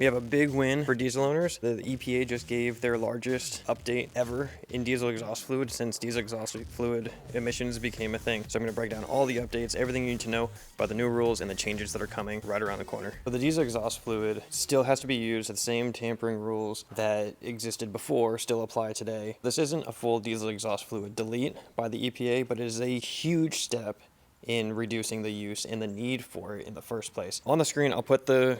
We have a big win for diesel owners. The EPA just gave their largest update ever in diesel exhaust fluid since diesel exhaust fluid emissions became a thing. So I'm going to break down all the updates, everything you need to know about the new rules and the changes that are coming right around the corner. So the diesel exhaust fluid still has to be used. The same tampering rules that existed before still apply today. This isn't a full diesel exhaust fluid delete by the EPA, but it is a huge step in reducing the use and the need for it in the first place. On the screen, I'll put the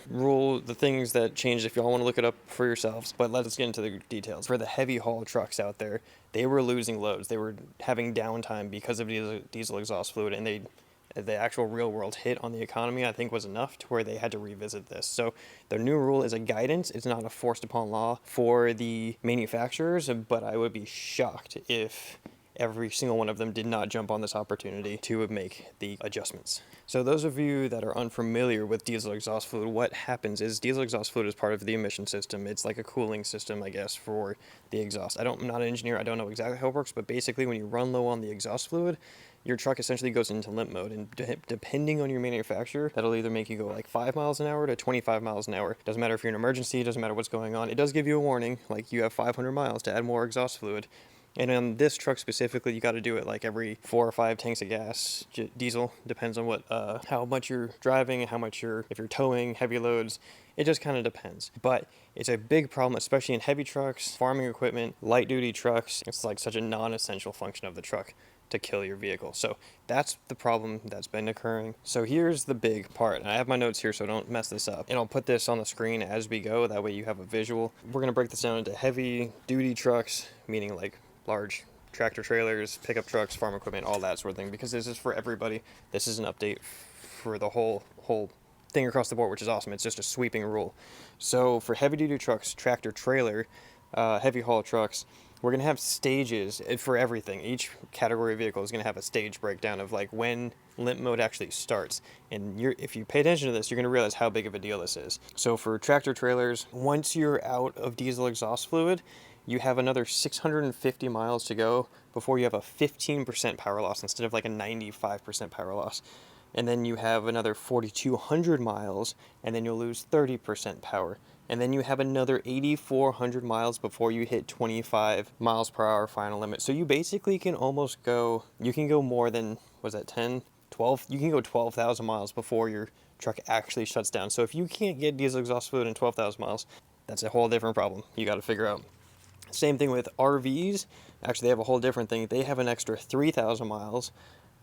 things that changed if y'all want to look it up for yourselves, but let's get into the details. For the heavy haul trucks out there, they were losing loads. They were having downtime because of diesel exhaust fluid, and the actual real world hit on the economy, I think, was enough to where they had to revisit this. So the new rule is a guidance. It's not a forced upon law for the manufacturers, but I would be shocked if every single one of them did not jump on this opportunity to make the adjustments. So those of you that are unfamiliar with diesel exhaust fluid, what happens is diesel exhaust fluid is part of the emission system. It's like a cooling system, I guess, for the exhaust. I'm not an engineer. I don't know exactly how it works, but basically when you run low on the exhaust fluid, your truck essentially goes into limp mode, and depending on your manufacturer, that'll either make you go like 5 miles an hour to 25 miles an hour. Doesn't matter if you're in an emergency, doesn't matter what's going on. It does give you a warning, like you have 500 miles to add more exhaust fluid. And on this truck specifically, you got to do it like every 4 or 5 tanks of gas, diesel. Depends on what, how much you're driving, if you're towing heavy loads. It just kind of depends. But it's a big problem, especially in heavy trucks, farming equipment, light duty trucks. It's like such a non-essential function of the truck to kill your vehicle. So that's the problem that's been occurring. So here's the big part, and I have my notes here so don't mess this up, and I'll put this on the screen as we go, that way you have a visual. We're going to break this down into heavy duty trucks, meaning like large tractor trailers, pickup trucks, farm equipment, all that sort of thing, because this is for everybody. This is an update for the whole thing across the board, which is awesome. It's just a sweeping rule. So for heavy duty trucks, tractor trailer, heavy haul trucks, we're going to have stages for everything. Each category of vehicle is going to have a stage breakdown of like when limp mode actually starts. And if you pay attention to this, you're going to realize how big of a deal this is. So for tractor trailers, once you're out of diesel exhaust fluid, you have another 650 miles to go before you have a 15% power loss instead of like a 95% power loss. And then you have another 4,200 miles, and then you'll lose 30% power. And then you have another 8,400 miles before you hit 25 miles per hour final limit. So you basically can almost go, you can go more than, was that 10, 12? You can go 12,000 miles before your truck actually shuts down. So if you can't get diesel exhaust fluid in 12,000 miles, that's a whole different problem you got to figure out. Same thing with RVs. Actually, they have a whole different thing. They have an extra 3,000 miles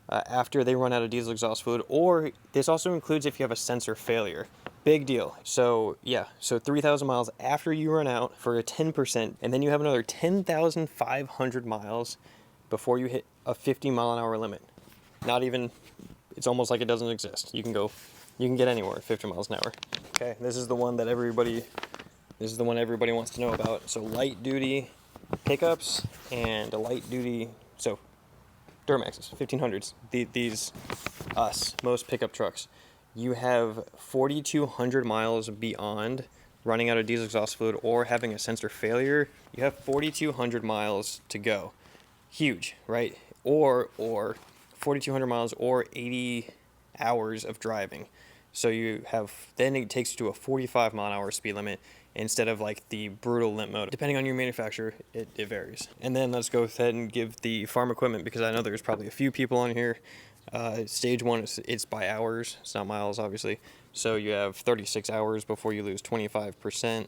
after they run out of diesel exhaust fluid, or this also includes if you have a sensor failure. Big deal. So yeah, so 3,000 miles after you run out for a 10%, and then you have another 10,500 miles before you hit a 50 mile an hour limit. Not even, it's almost like it doesn't exist. You can get anywhere at 50 miles an hour. Okay, this is the one everybody wants to know about. So light duty pickups and a light duty, so Duramaxes, 1500s, most pickup trucks. You have 4,200 miles beyond running out of diesel exhaust fluid or having a sensor failure. You have 4,200 miles to go. Huge, right? Or 4,200 miles or 80 hours of driving. So then it takes you to a 45 mile an hour speed limit instead of like the brutal limp mode. Depending on your manufacturer, it varies. And then let's go ahead and give the farm equipment, because I know there's probably a few people on here. Stage one, it's by hours. It's not miles, obviously. So you have 36 hours before you lose 25%.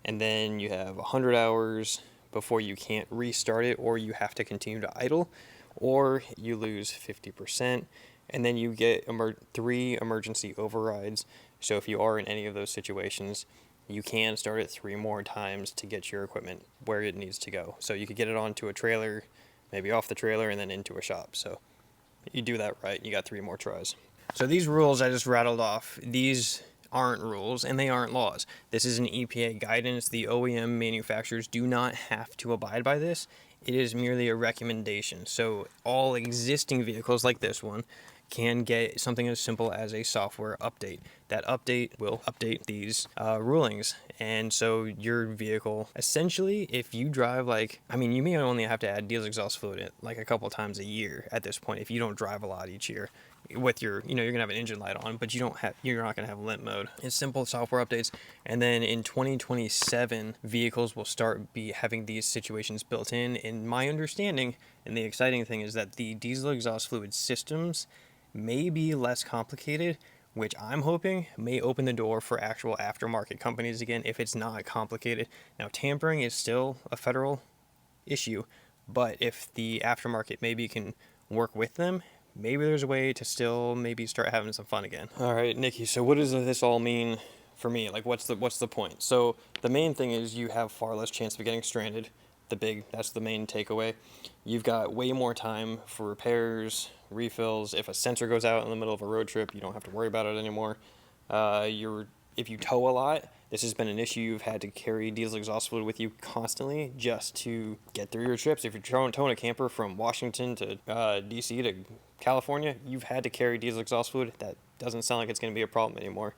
And then you have 100 hours before you can't restart it, or you have to continue to idle, or you lose 50%. And then you get 3 emergency overrides. So if you are in any of those situations, you can start it 3 more times to get your equipment where it needs to go. So you could get it onto a trailer, maybe off the trailer, and then into a shop. So you do that right, you got 3 more tries. So these rules I just rattled off, these aren't rules and they aren't laws. This is an EPA guidance. The OEM manufacturers do not have to abide by this. It is merely a recommendation. So all existing vehicles like this one can get something as simple as a software update. That update will update these rulings. And so your vehicle, essentially, if you drive you may only have to add diesel exhaust fluid like a couple times a year at this point if you don't drive a lot each year. with your, you're gonna have an engine light on, but you're not gonna have limp mode. It's simple software updates, and then in 2027, vehicles will start be having these situations built in. In my understanding, and the exciting thing is that the diesel exhaust fluid systems may be less complicated, which I'm hoping may open the door for actual aftermarket companies again if it's not complicated. Now, tampering is still a federal issue, but if the aftermarket maybe can work with them, maybe there's a way to still maybe start having some fun again. All right, Nikki, so what does this all mean for me? Like, what's the point? So the main thing is you have far less chance of getting stranded. That's the main takeaway. You've got way more time for repairs, refills. If a sensor goes out in the middle of a road trip, you don't have to worry about it anymore. If you tow a lot, this has been an issue. You've had to carry diesel exhaust fluid with you constantly just to get through your trips. If you're towing a camper from Washington to DC to California, you've had to carry diesel exhaust fluid. That doesn't sound like it's going to be a problem anymore.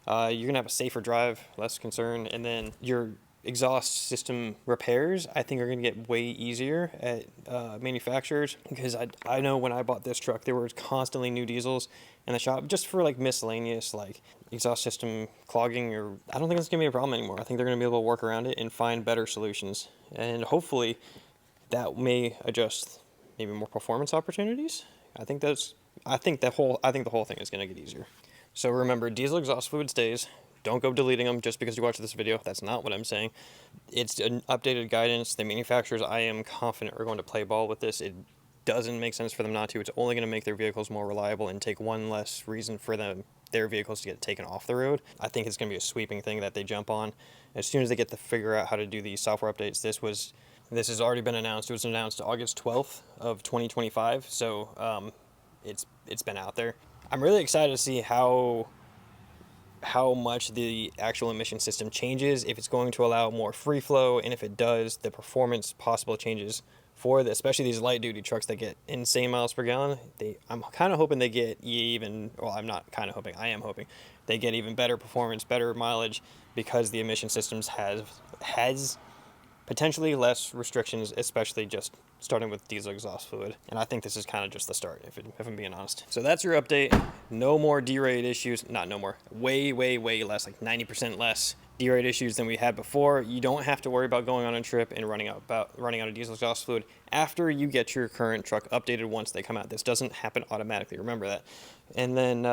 You're going to have a safer drive, less concern, and then your exhaust system repairs, I think, are going to get way easier at manufacturers, because I know when I bought this truck, there were constantly new diesels in the shop just for like miscellaneous like exhaust system clogging, or I don't think it's going to be a problem anymore. I think they're going to be able to work around it and find better solutions, and hopefully that may adjust maybe more performance opportunities. I think the whole thing is going to get easier. So remember, diesel exhaust fluid stays. Don't go deleting them just because you watched this video. That's not what I'm saying. It's an updated guidance. The manufacturers, I am confident, are going to play ball with this. It doesn't make sense for them not to. It's only going to make their vehicles more reliable and take one less reason for their vehicles to get taken off the road. I think it's going to be a sweeping thing that they jump on. As soon as they get to figure out how to do these software updates, this has already been announced. It was announced August 12th of 2025, so it's been out there. I'm really excited to see how much the actual emission system changes, if it's going to allow more free flow, and if it does, the performance possible changes for especially these light duty trucks that get insane miles per gallon. I'm kind of hoping they get I'm not kind of hoping, I am hoping they get even better performance, better mileage, because the emission systems has potentially less restrictions, especially just starting with diesel exhaust fluid. And I think this is kind of just the start, if I'm being honest. So that's your update. No more derate issues. Not no more. Way, way, way less, like 90% less derate issues than we had before. You don't have to worry about going on a trip and running out of diesel exhaust fluid after you get your current truck updated once they come out. This doesn't happen automatically. Remember that. And then,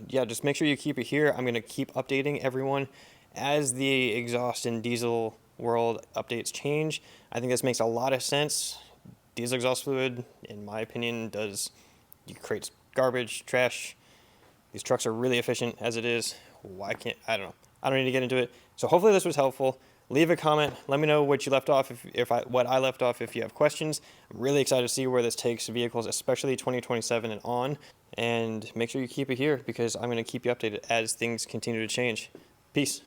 just make sure you keep it here. I'm going to keep updating everyone as the exhaust and diesel world updates change. I think this makes a lot of sense. Diesel exhaust fluid, in my opinion, creates garbage, trash. These trucks are really efficient as it is. I don't know. I don't need to get into it. So hopefully this was helpful. Leave a comment. Let me know what you left off, what I left off, if you have questions. I'm really excited to see where this takes vehicles, especially 2027 and on. And make sure you keep it here, because I'm going to keep you updated as things continue to change. Peace.